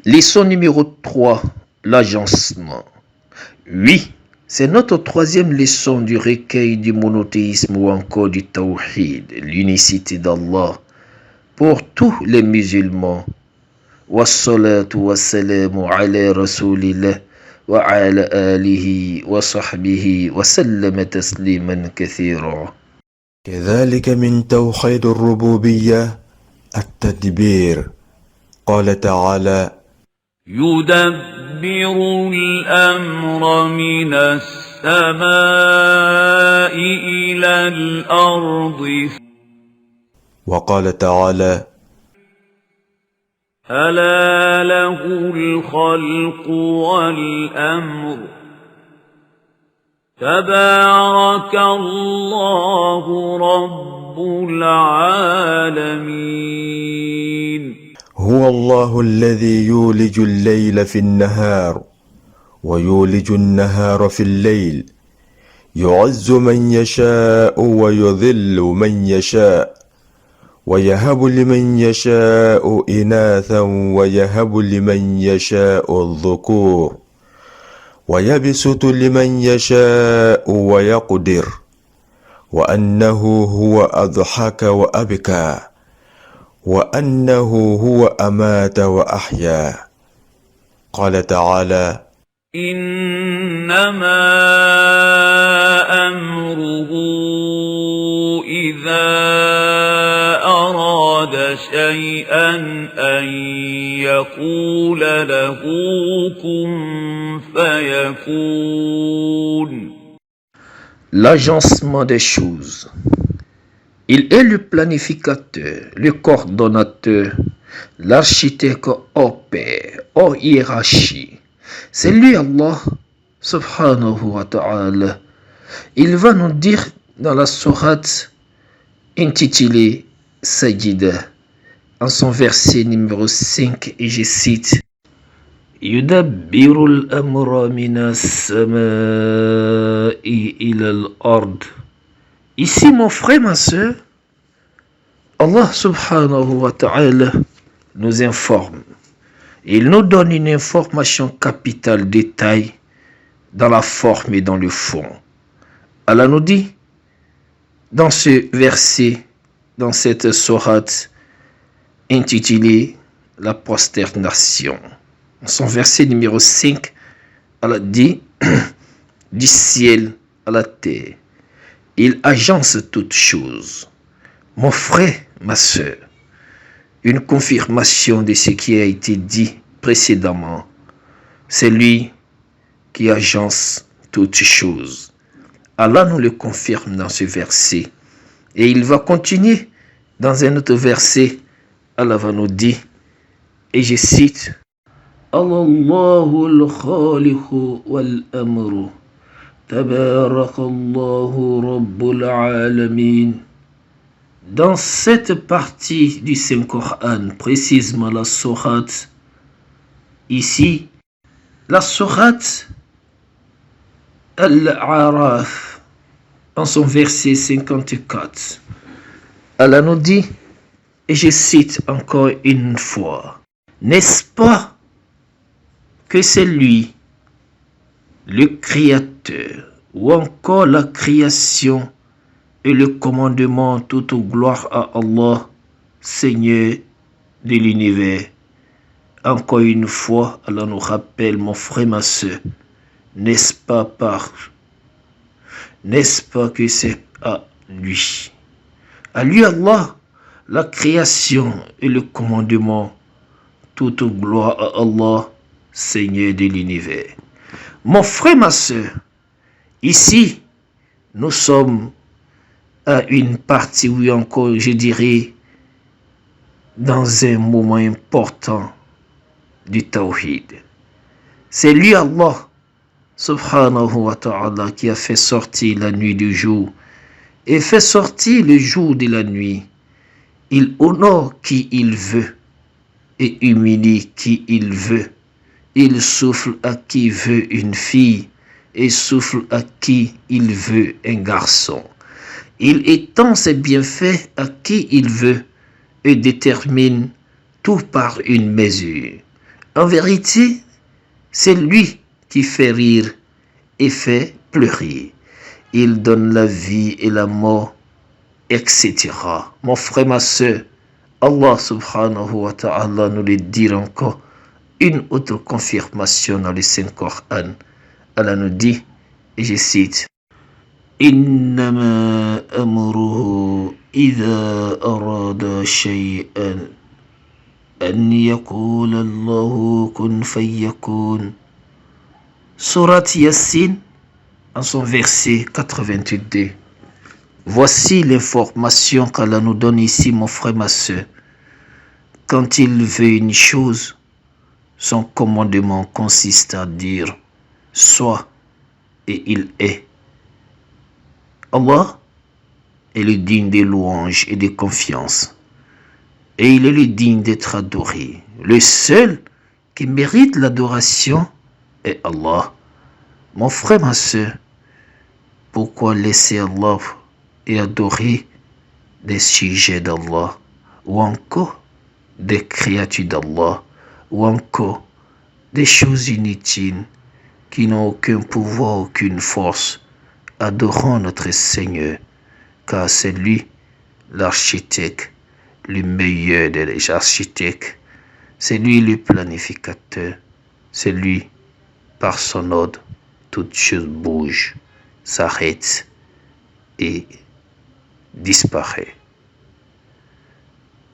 Leçon numéro 3, l'agencement. Oui, c'est notre troisième leçon du recueil du monothéisme ou encore du tawhid, l'unicité d'Allah, pour tous les musulmans. Wassalatu wassalamu ala rasulillah wa ala alihi wa sahbihi wa sallam tasliman kathira. كذلك من توحيد الربوبية التدبير. قال تعالى: يدبر الأمر من السماء إلى الأرض. وقال تعالى: ألا له الخلق والأمر تبارك الله رب العالمين. هو الله الذي يولج الليل في النهار ويولج النهار في الليل، يعز من يشاء ويذل من يشاء، ويهب لمن يشاء إناثا ويهب لمن يشاء الذكور، ويبسط لمن يشاء ويقدر، وأنه هو أضحك وأبكى، وأنه هو أمات وأحيا. قال تعالى: إنما أمره إذا أراد شيئا أن يقول له كن فيكون. L'agencement des choses. Il est le planificateur, le coordonnateur, l'architecte hors pair, hors hiérarchie. C'est lui Allah subhanahu wa ta'ala. Il va nous dire dans la sourate intitulée Sajida, en son verset numéro 5, et je cite: Yudabbiru al-amra minas sama'i ila al-ard. Ici, mon frère, ma soeur, Allah subhanahu wa ta'ala nous informe. Il nous donne une information capitale, détail, dans la forme et dans le fond. Allah nous dit, dans ce verset, dans cette sourate intitulée La prosternation, son verset numéro 5, Allah dit du ciel à la terre, il agence toutes choses. Mon frère, ma soeur, une confirmation de ce qui a été dit précédemment, c'est lui qui agence toutes choses. Allah nous le confirme dans ce verset. Et il va continuer dans un autre verset. Allah va nous dire, et je cite: Allahu al-khaliqu wal-amru tabarakallahu rabbul alamin. Dans cette partie du Saint-Coran, précisément la sourate, ici, la sourate Al-A'raf, en son verset 54, Allah nous dit, et je cite encore une fois, n'est-ce pas que c'est lui, le Créateur, ou encore la création et le commandement, toute gloire à Allah, Seigneur de l'univers. Encore une fois, Allah nous rappelle, mon frère, ma soeur, n'est-ce pas que c'est à lui, Allah, la création et le commandement, toute gloire à Allah, Seigneur de l'univers. Mon frère, ma soeur, ici, nous sommes à une partie, oui encore, je dirais, dans un moment important du Tawhid. C'est lui, Allah, subhanahu wa ta'ala, qui a fait sortir la nuit du jour et fait sortir le jour de la nuit. Il honore qui il veut et humilie qui il veut. Il souffle à qui veut une fille et souffle à qui il veut un garçon. Il étend ses bienfaits à qui il veut et détermine tout par une mesure. En vérité, c'est lui qui fait rire et fait pleurer. Il donne la vie et la mort, etc. Mon frère, ma soeur, Allah subhanahu wa ta'ala nous le dit encore une autre confirmation dans le Saint-Coran. Allah nous dit, et je cite, إنما أمره إذا أراد شيئا أن يقول الله كن فيكون. Sourate Yassine, en son verset 88. Voici l'information qu'Allah nous donne ici, mon frère, ma soeur. Quand il veut une chose, son commandement consiste à dire « Sois » et il est. Allah est le digne des louanges et des confiances. Et il est le digne d'être adoré. Le seul qui mérite l'adoration est Allah. Mon frère, ma soeur, pourquoi laisser Allah et adorer des sujets d'Allah ou encore des créatures d'Allah ou encore des choses inutiles qui n'ont aucun pouvoir, aucune force? Adorons notre Seigneur, car c'est lui l'architecte, le meilleur des architectes. C'est lui le planificateur. C'est lui, par son ordre, toute chose bouge, s'arrête et disparaît.